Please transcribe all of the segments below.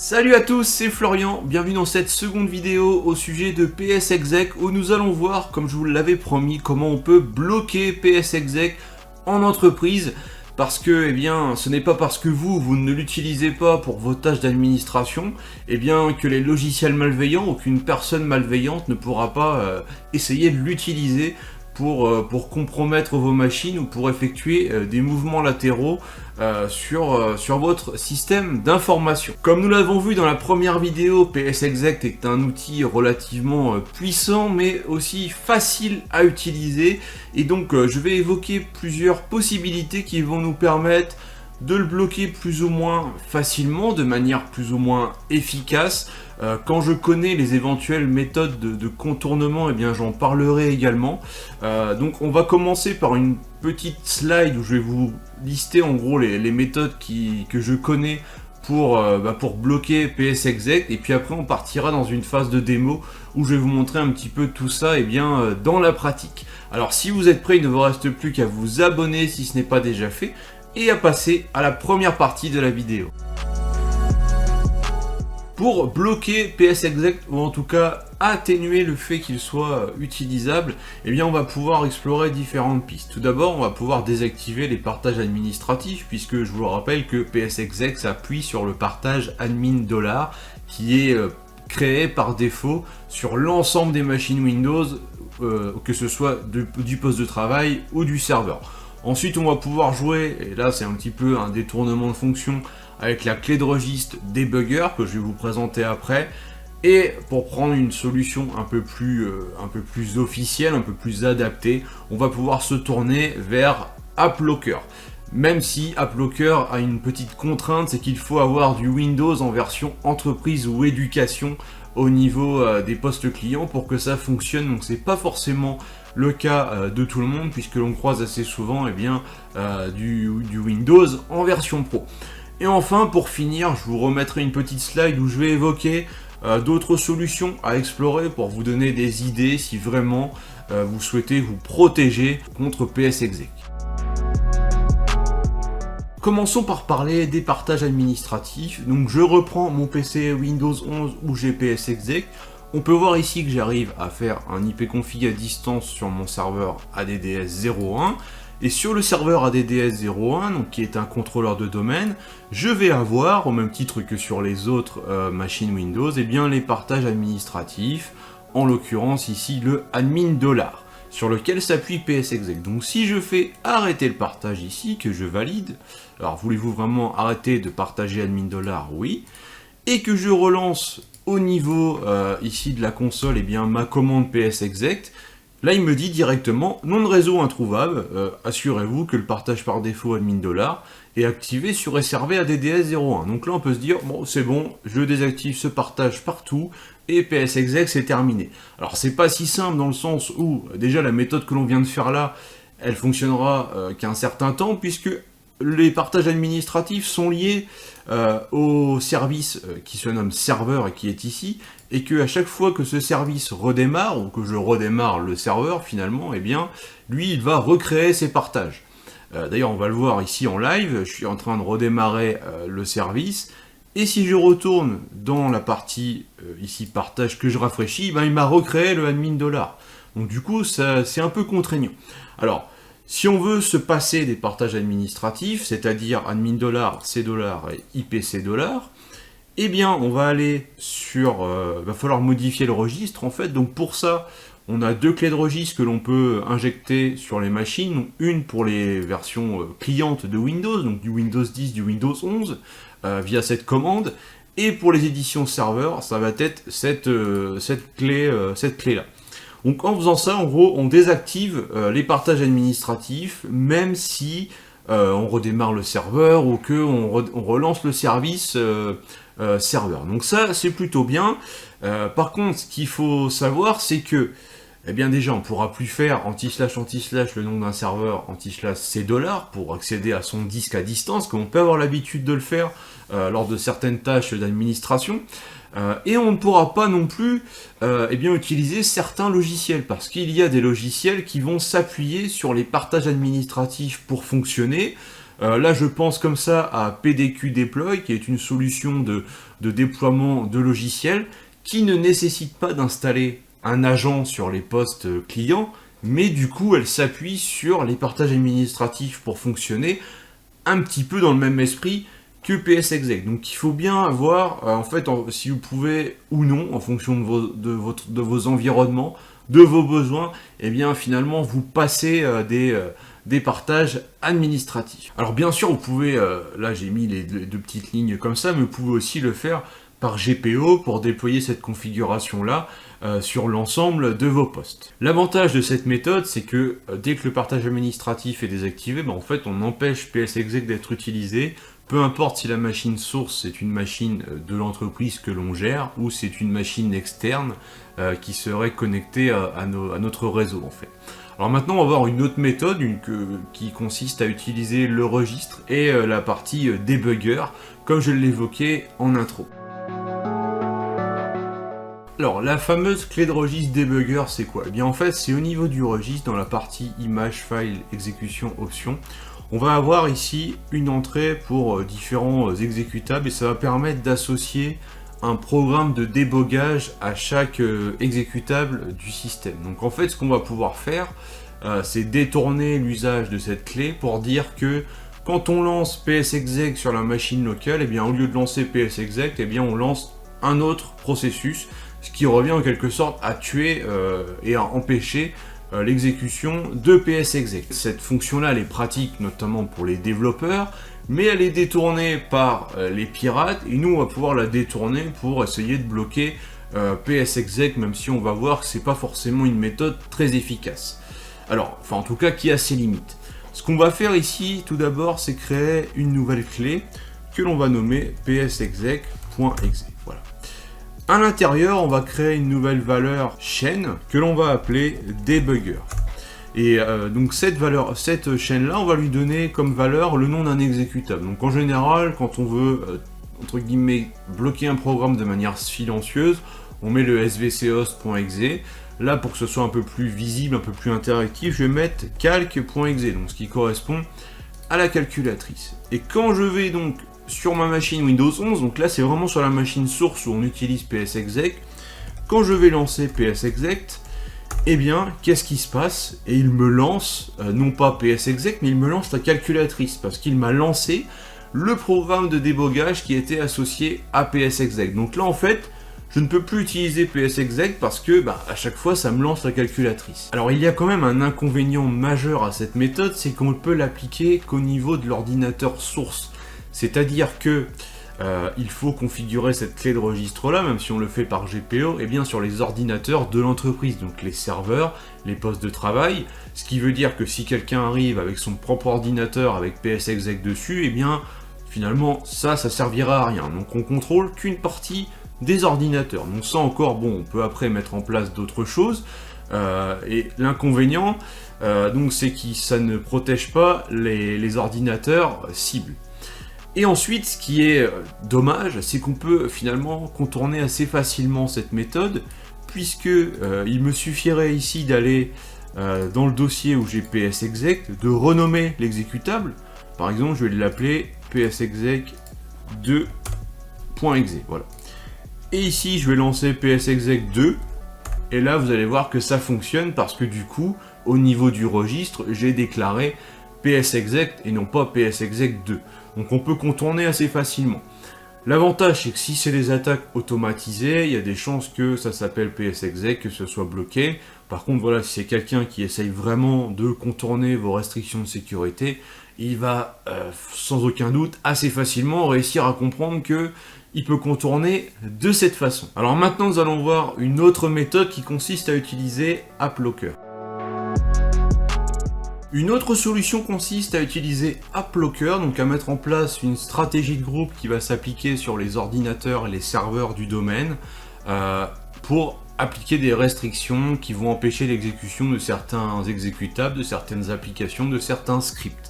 Salut à tous, c'est Florian, bienvenue dans cette seconde vidéo au sujet de PSExec où nous allons voir, comme je vous l'avais promis, comment on peut bloquer PSExec en entreprise parce que, ce n'est pas parce que vous ne l'utilisez pas pour vos tâches d'administration, que les logiciels malveillants ou qu'une personne malveillante ne pourra pas essayer de l'utiliser pour compromettre vos machines ou pour effectuer des mouvements latéraux sur votre système d'information. Comme nous l'avons vu dans la première vidéo, PSExec est un outil relativement puissant mais aussi facile à utiliser et donc je vais évoquer plusieurs possibilités qui vont nous permettre de le bloquer plus ou moins facilement, de manière plus ou moins efficace. Quand je connais les éventuelles méthodes de contournement, j'en parlerai également. Donc on va commencer par une petite slide où je vais vous lister en gros les méthodes que je connais pour bloquer PSExec, et puis après on partira dans une phase de démo où je vais vous montrer un petit peu tout ça dans la pratique. Alors si vous êtes prêts, il ne vous reste plus qu'à vous abonner si ce n'est pas déjà fait, et à passer à la première partie de la vidéo. Pour bloquer PSExec, ou en tout cas atténuer le fait qu'il soit utilisable, on va pouvoir explorer différentes pistes. Tout d'abord, on va pouvoir désactiver les partages administratifs, puisque je vous le rappelle que PSExec s'appuie sur le partage admin $, qui est créé par défaut sur l'ensemble des machines Windows, que ce soit du poste de travail ou du serveur. Ensuite, on va pouvoir jouer, et là c'est un petit peu un détournement de fonction, avec la clé de registre debugger que je vais vous présenter après. Et pour prendre une solution un peu plus officielle, un peu plus adaptée, on va pouvoir se tourner vers AppLocker. Même si AppLocker a une petite contrainte, c'est qu'il faut avoir du Windows en version entreprise ou éducation au niveau des postes clients pour que ça fonctionne. Donc c'est pas forcément le cas de tout le monde, puisque l'on croise assez souvent du Windows en version pro. Et enfin, pour finir, je vous remettrai une petite slide où je vais évoquer d'autres solutions à explorer pour vous donner des idées si vraiment vous souhaitez vous protéger contre PSExec. Commençons par parler des partages administratifs. Donc je reprends mon PC Windows 11 où j'ai PSExec. On peut voir ici que j'arrive à faire un ipconfig à distance sur mon serveur ADDS 01. Et sur le serveur ADDS 01, donc qui est un contrôleur de domaine, je vais avoir, au même titre que sur les autres machines Windows, les partages administratifs, en l'occurrence ici le admin $, sur lequel s'appuie PSExec. Donc si je fais arrêter le partage ici, que je valide, alors voulez-vous vraiment arrêter de partager admin $? Oui. Et que je relance au niveau ici de la console ma commande PSExec, là il me dit directement nom de réseau introuvable, assurez-vous que le partage par défaut admin $ est activé sur SRV ADDS 01. Donc là on peut se dire, bon c'est bon, je désactive ce partage partout et PSExec c'est terminé. Alors c'est pas si simple dans le sens où déjà la méthode que l'on vient de faire là, elle fonctionnera qu'un certain temps, puisque les partages administratifs sont liés au service qui se nomme serveur et qui est ici, et que à chaque fois que ce service redémarre, ou que je redémarre le serveur finalement, lui il va recréer ses partages. D'ailleurs on va le voir ici en live, je suis en train de redémarrer le service, et si je retourne dans la partie ici partage que je rafraîchis, il m'a recréé le admin $. Donc du coup c'est un peu contraignant. Alors, si on veut se passer des partages administratifs, c'est-à-dire admin $, C$ et IPC $, on va aller sur... va falloir modifier le registre en fait. Donc pour ça, on a deux clés de registre que l'on peut injecter sur les machines. Donc une pour les versions clientes de Windows, donc du Windows 10, du Windows 11, via cette commande. Et pour les éditions serveurs, ça va être cette clé-là. Donc en faisant ça, en gros, on désactive les partages administratifs, même si on redémarre le serveur ou qu'on relance le service serveur. Donc ça, c'est plutôt bien. Par contre, ce qu'il faut savoir, c'est que, déjà, on ne pourra plus faire anti-slash le nom d'un serveur, anti-slash C$ pour accéder à son disque à distance, comme on peut avoir l'habitude de le faire lors de certaines tâches d'administration. Et on ne pourra pas non plus utiliser certains logiciels, parce qu'il y a des logiciels qui vont s'appuyer sur les partages administratifs pour fonctionner. Là, je pense comme ça à PDQ Deploy, qui est une solution de déploiement de logiciels qui ne nécessite pas d'installer un agent sur les postes clients, mais du coup, elle s'appuie sur les partages administratifs pour fonctionner un petit peu dans le même esprit que PSExec. Donc il faut bien voir, en fait, si vous pouvez ou non, en fonction de vos environnements, de vos besoins, et bien finalement vous passez des partages administratifs. Alors bien sûr, vous pouvez, là j'ai mis les deux petites lignes comme ça, mais vous pouvez aussi le faire par GPO pour déployer cette configuration-là sur l'ensemble de vos postes. L'avantage de cette méthode, c'est que dès que le partage administratif est désactivé, en fait on empêche PSExec d'être utilisé, peu importe si la machine source c'est une machine de l'entreprise que l'on gère ou c'est une machine externe qui serait connectée à notre réseau en fait. Alors maintenant on va voir une autre méthode qui consiste à utiliser le registre et la partie debugger comme je l'évoquais en intro. Alors, la fameuse clé de registre debugger, c'est quoi? Eh bien, en fait, c'est au niveau du registre, dans la partie image, file, exécution, options. On va avoir ici une entrée pour différents exécutables et ça va permettre d'associer un programme de débogage à chaque exécutable du système. Donc, en fait, ce qu'on va pouvoir faire, c'est détourner l'usage de cette clé pour dire que quand on lance PSExec sur la machine locale, eh bien, au lieu de lancer PSExec, eh bien, on lance un autre processus, ce qui revient en quelque sorte à tuer et à empêcher l'exécution de PSExec. Cette fonction-là, elle est pratique notamment pour les développeurs, mais elle est détournée par les pirates, et nous, on va pouvoir la détourner pour essayer de bloquer PSExec, même si on va voir que c'est pas forcément une méthode très efficace. Alors, enfin en tout cas, qui a ses limites. Ce qu'on va faire ici, tout d'abord, c'est créer une nouvelle clé que l'on va nommer psexec.exe. Voilà. À l'intérieur, on va créer une nouvelle valeur chaîne que l'on va appeler debugger. Et donc cette chaîne-là, on va lui donner comme valeur le nom d'un exécutable. Donc en général, quand on veut, entre guillemets, bloquer un programme de manière silencieuse, on met le svchost.exe. Là, pour que ce soit un peu plus visible, un peu plus interactif, je vais mettre calc.exe, donc ce qui correspond à la calculatrice. Et quand je vais donc sur ma machine Windows 11, donc là c'est vraiment sur la machine source où on utilise PSExec, quand je vais lancer PSExec, eh bien, qu'est-ce qui se passe? Et il me lance, non pas PSExec, mais il me lance la calculatrice, parce qu'il m'a lancé le programme de débogage qui était associé à PSExec. Donc là, en fait, je ne peux plus utiliser PSExec parce que, à chaque fois, ça me lance la calculatrice. Alors, il y a quand même un inconvénient majeur à cette méthode, c'est qu'on ne peut l'appliquer qu'au niveau de l'ordinateur source. C'est-à-dire que il faut configurer cette clé de registre là, même si on le fait par GPO, et bien sur les ordinateurs de l'entreprise, donc les serveurs, les postes de travail, ce qui veut dire que si quelqu'un arrive avec son propre ordinateur avec PSExec dessus, et bien finalement ça servira à rien. Donc on contrôle qu'une partie des ordinateurs. Donc ça encore, bon, on peut après mettre en place d'autres choses, et l'inconvénient, donc c'est que ça ne protège pas les ordinateurs cibles. Et ensuite, ce qui est dommage, c'est qu'on peut finalement contourner assez facilement cette méthode, puisque il me suffirait ici d'aller dans le dossier où j'ai PSExec, de renommer l'exécutable. Par exemple, je vais l'appeler PSExec2.exe. Voilà. Et ici, je vais lancer PSExec2, et là, vous allez voir que ça fonctionne, parce que du coup, au niveau du registre, j'ai déclaré PSExec et non pas PSExec2. Donc on peut contourner assez facilement. L'avantage, c'est que si c'est des attaques automatisées, il y a des chances que ça s'appelle PSExec, que ce soit bloqué. Par contre, voilà, si c'est quelqu'un qui essaye vraiment de contourner vos restrictions de sécurité, il va sans aucun doute assez facilement réussir à comprendre que il peut contourner de cette façon. Alors maintenant, nous allons voir une autre méthode qui consiste à utiliser AppLocker. Une autre solution consiste à utiliser AppLocker, donc à mettre en place une stratégie de groupe qui va s'appliquer sur les ordinateurs et les serveurs du domaine pour appliquer des restrictions qui vont empêcher l'exécution de certains exécutables, de certaines applications, de certains scripts.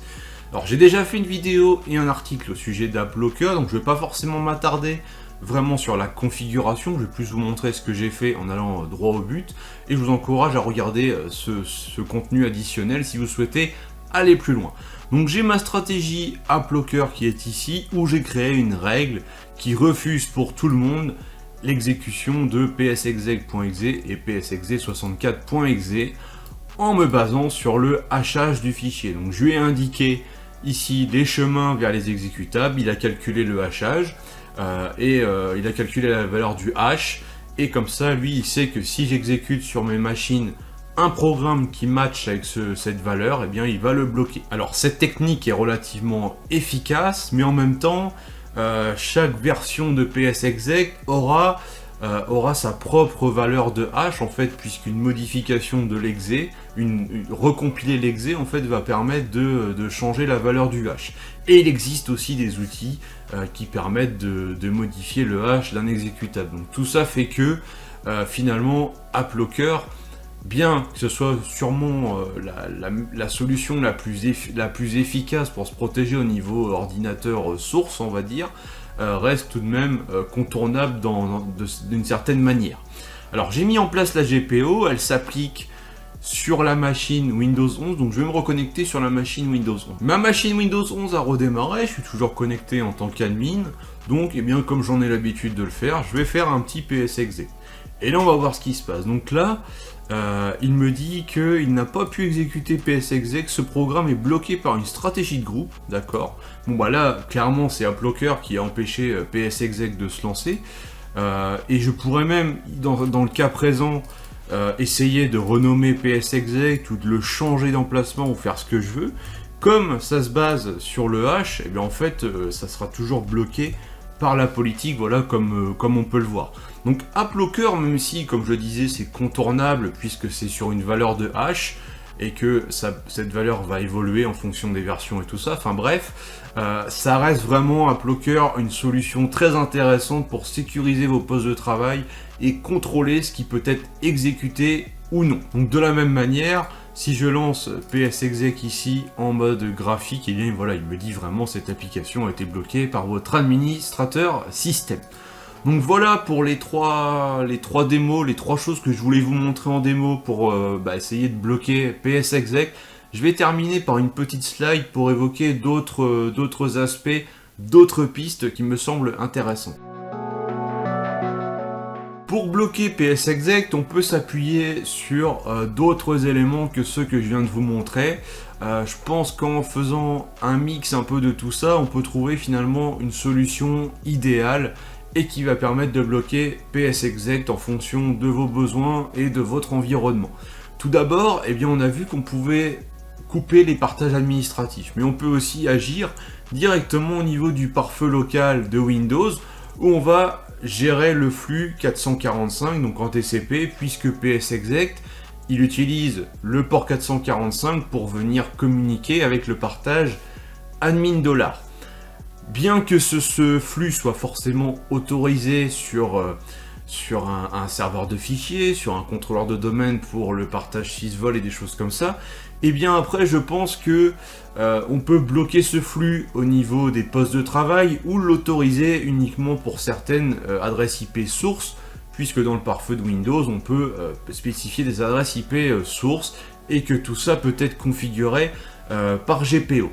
Alors j'ai déjà fait une vidéo et un article au sujet d'AppLocker, donc je ne vais pas forcément m'attarder vraiment sur la configuration, je vais plus vous montrer ce que j'ai fait en allant droit au but, et je vous encourage à regarder ce contenu additionnel si vous souhaitez aller plus loin. Donc j'ai ma stratégie AppLocker qui est ici, où j'ai créé une règle qui refuse pour tout le monde l'exécution de psexec.exe et psexec64.exe en me basant sur le hachage du fichier. Donc je lui ai indiqué ici les chemins vers les exécutables, il a calculé le hachage il a calculé la valeur du hash, et comme ça lui il sait que si j'exécute sur mes machines un programme qui match avec cette valeur, eh bien il va le bloquer. Alors cette technique est relativement efficace, mais en même temps chaque version de psexec aura sa propre valeur de hash en fait, puisqu'une modification de l'exé, recompiler l'exé en fait va permettre de changer la valeur du hash. Et il existe aussi des outils qui permettent de modifier le hash d'un exécutable. Donc tout ça fait que finalement AppLocker, bien que ce soit sûrement la solution la plus efficace pour se protéger au niveau ordinateur source, on va dire, reste tout de même contournable d'une certaine manière. Alors j'ai mis en place la GPO, elle s'applique sur la machine Windows 11, donc je vais me reconnecter sur la machine Windows 11. Ma machine Windows 11 a redémarré, je suis toujours connecté en tant qu'admin, donc eh bien, comme j'en ai l'habitude de le faire, je vais faire un petit psexec. Et là on va voir ce qui se passe. Donc là, il me dit qu'il n'a pas pu exécuter psexec, ce programme est bloqué par une stratégie de groupe, d'accord. Bon bah là, clairement c'est AppLocker qui a empêché psexec de se lancer, et je pourrais même, dans le cas présent, essayer de renommer psexec ou de le changer d'emplacement ou faire ce que je veux. Comme ça se base sur le hash, et bien en fait ça sera toujours bloqué par la politique, voilà, comme on peut le voir. Donc AppLocker, même si, comme je le disais, c'est contournable puisque c'est sur une valeur de hash et que cette valeur va évoluer en fonction des versions et tout ça, enfin bref, ça reste vraiment AppLocker une solution très intéressante pour sécuriser vos postes de travail et contrôler ce qui peut être exécuté ou non. Donc de la même manière, si je lance psexec ici en mode graphique, et bien voilà, il me dit vraiment cette application a été bloquée par votre administrateur système. Donc voilà pour les trois démos, les trois choses que je voulais vous montrer en démo pour essayer de bloquer psexec. Je vais terminer par une petite slide pour évoquer d'autres aspects, d'autres pistes qui me semblent intéressantes. Pour bloquer psexec, on peut s'appuyer sur d'autres éléments que ceux que je viens de vous montrer. Je pense qu'en faisant un mix un peu de tout ça, on peut trouver finalement une solution idéale et qui va permettre de bloquer psexec en fonction de vos besoins et de votre environnement. Tout d'abord, eh bien, on a vu qu'on pouvait couper les partages administratifs, mais on peut aussi agir directement au niveau du pare-feu local de Windows, où on va gérer le flux 445, donc en TCP, puisque psexec, il utilise le port 445 pour venir communiquer avec le partage admin $. Bien que ce flux soit forcément autorisé sur un serveur de fichiers, sur un contrôleur de domaine pour le partage 6 vol et des choses comme ça, et bien après je pense que on peut bloquer ce flux au niveau des postes de travail ou l'autoriser uniquement pour certaines adresses IP sources, puisque dans le pare-feu de Windows on peut spécifier des adresses IP sources et que tout ça peut être configuré par GPO.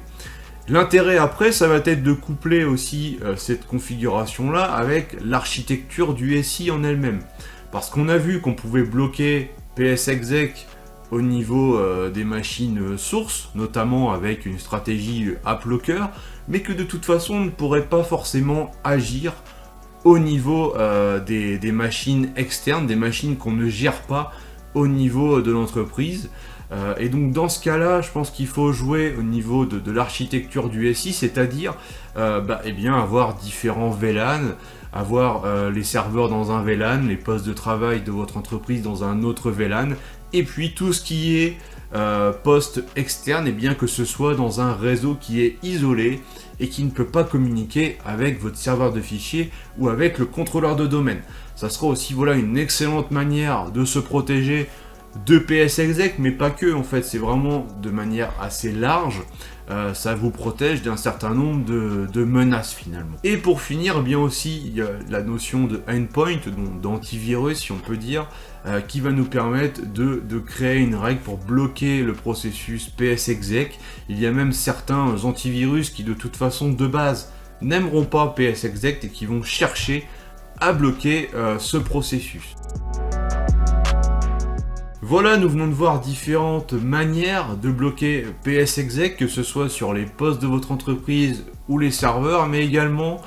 L'intérêt après, ça va être de coupler aussi cette configuration-là avec l'architecture du SI en elle-même. Parce qu'on a vu qu'on pouvait bloquer psexec au niveau des machines sources, notamment avec une stratégie AppLocker, mais que de toute façon on ne pourrait pas forcément agir au niveau des machines externes, des machines qu'on ne gère pas au niveau de l'entreprise. Et donc dans ce cas-là, je pense qu'il faut jouer au niveau de l'architecture du SI, c'est-à-dire avoir différents VLAN, avoir les serveurs dans un VLAN, les postes de travail de votre entreprise dans un autre VLAN, et puis tout ce qui est poste externe, et bien que ce soit dans un réseau qui est isolé et qui ne peut pas communiquer avec votre serveur de fichiers ou avec le contrôleur de domaine. Ça sera aussi une excellente manière de se protéger de psexec, mais pas que en fait, c'est vraiment de manière assez large, ça vous protège d'un certain nombre de menaces finalement. Et pour finir, bien aussi, il y a la notion de endpoint, donc d'antivirus si on peut dire, qui va nous permettre de créer une règle pour bloquer le processus PSExec. Il y a même certains antivirus qui de toute façon de base n'aimeront pas PSExec et qui vont chercher à bloquer ce processus. Voilà, nous venons de voir différentes manières de bloquer PSExec, que ce soit sur les postes de votre entreprise ou les serveurs, mais également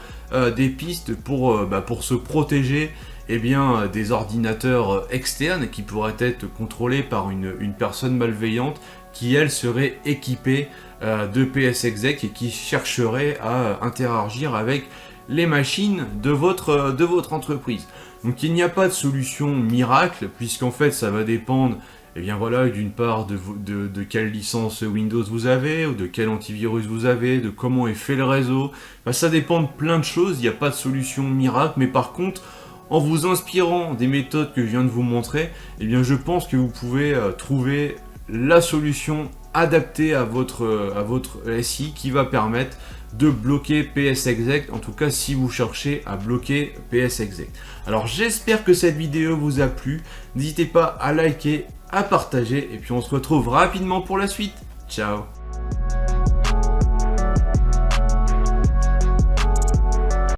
des pistes pour se protéger des ordinateurs externes qui pourraient être contrôlés par une personne malveillante qui, elle, serait équipée de PSExec et qui chercherait à interagir avec les machines de votre entreprise. Donc il n'y a pas de solution miracle, puisqu'en fait ça va dépendre d'une part de quelle licence Windows vous avez, ou de quel antivirus vous avez, de comment est fait le réseau. Ça dépend de plein de choses, il n'y a pas de solution miracle, mais par contre, en vous inspirant des méthodes que je viens de vous montrer, je pense que vous pouvez trouver la solution adaptée à votre SI qui va permettre de bloquer PSExec, en tout cas si vous cherchez à bloquer PSExec. Alors j'espère que cette vidéo vous a plu, n'hésitez pas à liker, à partager, et puis on se retrouve rapidement pour la suite. Ciao.